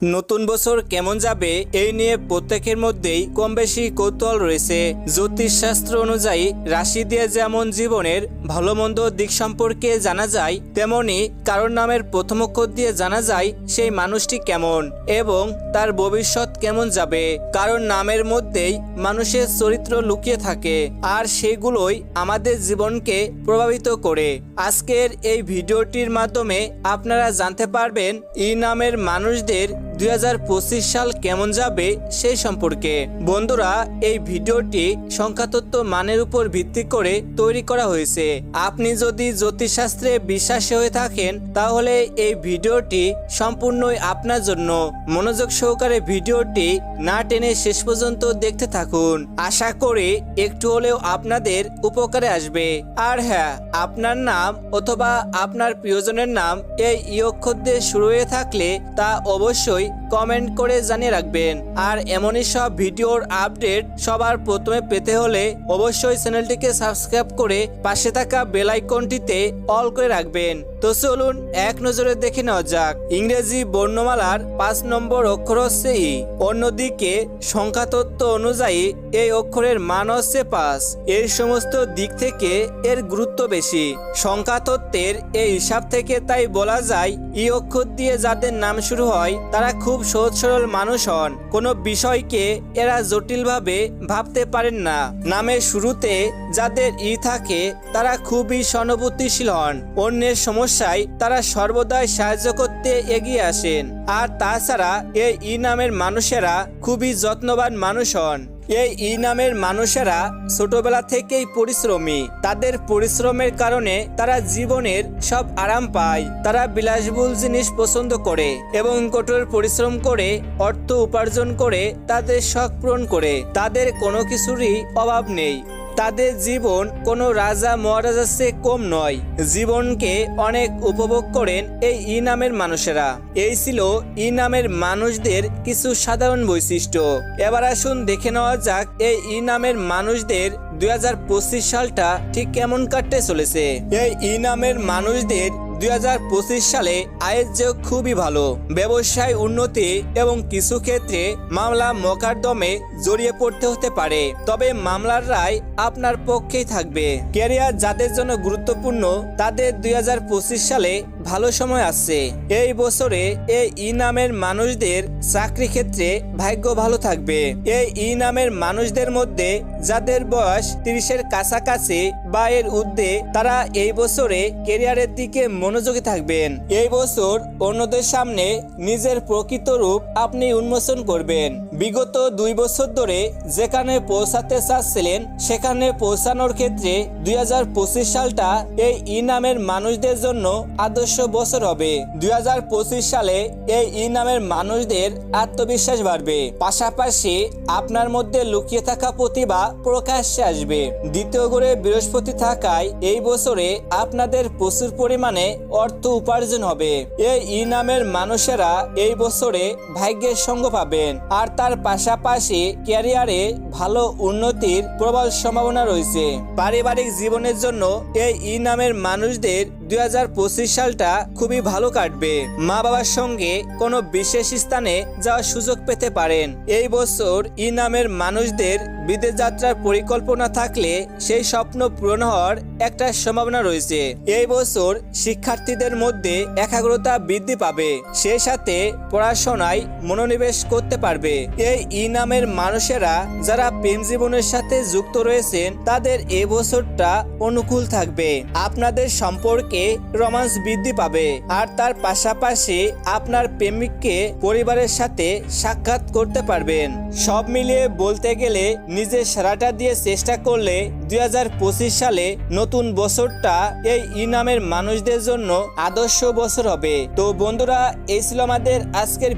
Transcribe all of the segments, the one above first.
নতুন বছর কেমন যাবে এই নিয়ে প্রত্যেকের মধ্যেই কম বেশি কৌতূহল রয়েছে। জ্যোতিষশাস্ত্র অনুযায়ী রাশি দিয়ে যেমন জীবনের ভালো মন্দ দিক সম্পর্কে জানা যায়, তেমনি কারোর নামের প্রথম অক্ষর দিয়ে জানা যায় সেই মানুষটি কেমন এবং তার ভবিষ্যৎ কেমন যাবে। কারণ নামের মধ্যেই মানুষের চরিত্র লুকিয়ে থাকে, আর সেগুলোই আমাদের জীবনকে প্রভাবিত করে। আজকের এই ভিডিওটির মাধ্যমে আপনারা জানতে পারবেন এই নামের মানুষদের 2025 সাল কেমন যাবে সেই সম্পর্কে। বন্ধুরা, এই ভিডিওটি সংখ্যাতত্ত্ব মানের উপর ভিত্তি করে তৈরি করা হয়েছে। আপনি যদি জ্যোতিষশাস্ত্রে বিশ্বাসী হয়ে থাকেন তাহলে এই ভিডিওটি সম্পূর্ণই আপনার জন্য। মনোযোগ সহকারে ভিডিওটি না টেনে শেষ পর্যন্ত দেখতে থাকুন। আশা করি একটু হলেও আপনাদের উপকারে আসবে। আর হ্যাঁ, আপনার নাম অথবা আপনার প্রিয়জনের নাম এই ই অক্ষর দিয়ে শুরু হয়ে থাকলে তা অবশ্যই কমেন্ট করে জানিয়ে রাখবেন। আর এমনই সব ভিডিওর আপডেট সবার প্রথমে পেতে হলে অবশ্যই চ্যানেলটিকে সাবস্ক্রাইব করে পাশে থাকা বেল আইকনটিতে অল করে রাখবেন। তো চলুন এক নজরে দেখে নেওয়া যাক। ইংরেজি বর্ণমালার 5 নম্বর অক্ষর হচ্ছে ই। অন্যদিকে সংখ্যাতত্ত্ব অনুযায়ী এই অক্ষরের মান হচ্ছে 5। এর সমস্ত দিক থেকে এর গুরুত্ব বেশি। সংখ্যাতত্ত্বের এই হিসাব থেকে তাই বলা যায় ই অক্ষর দিয়ে যাদের নাম শুরু হয় তারা খুব সহজ সরল মানুষ হন। কোনো বিষয়কে এরা জটিলভাবে ভাবতে পারেন না। নামের শুরুতে যাদের ই থাকে তারা খুবই সহানুভূতিশীল হন। অন্যের সমস্যায় তারা সর্বদাই সাহায্য করতে এগিয়ে আসেন। আর তাছাড়া এই ই নামের মানুষেরা খুবই যত্নবান মানুষ হন। এই ই নামের মানুষেরা ছোটবেলা থেকেই পরিশ্রমী। তাদের পরিশ্রমের কারণে তারা জীবনের সব আরাম পায়। তারা বিলাসবহুল জিনিস পছন্দ করে এবং কঠোর পরিশ্রম করে অর্থ উপার্জন করে তাদের শখ পূরণ করে। তাদের কোনো কিছুরই অভাব নেই। তাদের জীবন কোনো রাজা মহারাজার চেয়ে কম নয়। জীবনকে অনেক উপভোগ করেন এই ই নামের মানুষেরা। এই ছিল ই নামের মানুষদের কিছু সাধারণ বৈশিষ্ট্য। এবার আসুন দেখে নেওয়া যাক এই ই নামের মানুষদের 2025 সালটা ঠিক কেমন কাটতে চলেছে। এই ই নামের মানুষদের 2025 সালে আয়ের যোগ খুবই ভালো। ব্যবসায় উন্নতি এবং কিছু ক্ষেত্রে মামলা মোকদ্দমে জড়িয়ে পড়তে হতে পারে, তবে মামলার রায় আপনার পক্ষেই থাকবে। ক্যারিয়ার যাদের জন্য গুরুত্বপূর্ণ তাদের 2025 সালে ভালো সময় আসছে। এই বছরে এই ই নামের মানুষদের চাকরি ক্ষেত্রে ভাগ্য ভালো থাকবে। এই ই নামের মানুষদের মধ্যে যাদের বয়স 30-এর কাছাকাছি বা এর ঊর্ধ্বে তারা এই বছরে ক্যারিয়ারের দিকে মনোযোগী থাকবেন। এই বছর অন্যদের সামনে নিজের প্রকৃত রূপ আপনি উন্মোচন করবেন। বিগত 2 বছর ধরে যেখানে পৌঁছাতে চাচ্ছিলেন সেখানে পৌঁছানোর ক্ষেত্রে 2025 সালটা এই ই নামের মানুষদের জন্য আদর্শ বছর হবে। 2025 সালে এই ই নামের মানুষদের আত্মবিশ্বাস বাড়বে, পাশাপাশি আপনার মধ্যে লুকিয়ে থাকা প্রতিভা প্রকাশ্যে আসবে। দ্বিতীয় ঘরে বৃহস্পতি থাকায় এই বছরে আপনাদের প্রচুর পরিমাণে অর্থ উপার্জন হবে। এই ই নামের মানুষেরা এই বছরে ভাগ্যের সঙ্গ পাবেন, আর তার পাশাপাশি ক্যারিয়ারে ভালো উন্নতির প্রবল সম্ভাবনা রয়েছে। পারিবারিক জীবনের জন্য এই ই নামের মানুষদের 2025 সালটা খুবই ভালো কাটবে। মা বাবার সঙ্গে কোনো বিশেষ স্থানে যাওয়ার সুযোগ পেতে পারেন। এই বছর ই নামের মানুষদের বিদেশ যাত্রার পরিকল্পনা থাকলে সেই স্বপ্ন পূরণ হওয়ার একটা সম্ভাবনা রয়েছে। এই বছর শিক্ষার্থীদের মধ্যে একাগ্রতা বৃদ্ধি পাবে, সেই সাথে পড়াশোনায় মনোনিবেশ করতে পারবে। এই ই নামের মানুষেরা যারা প্রেম জীবনের সাথে যুক্ত রয়েছেন তাদের এই বছরটা অনুকূল থাকবে। আপনাদের সম্পর্কে রোমান্স বৃদ্ধি পাবে, আর তার পাশাপাশি আপনার প্রেমিককে পরিবারের সাথে সাক্ষাৎ করতে পারবেন। সব মিলিয়ে বলতে গেলে নিজের সেরাটা দিয়ে চেষ্টা করলে 2025 সালে নতুন বছরটা এই ই নামের মানুষদের জন্য আদর্শ বছর হবে। তো বন্ধুরা, এই ছিল আমাদের আজকের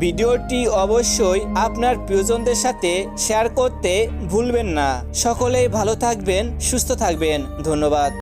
ভিডিওটি অবশ্যই আপনার প্রিয়জনদের সাথে শেয়ার করতে ভুলবেন না। সকলেই ভালো থাকবেন, সুস্থ থাকবেন। ধন্যবাদ।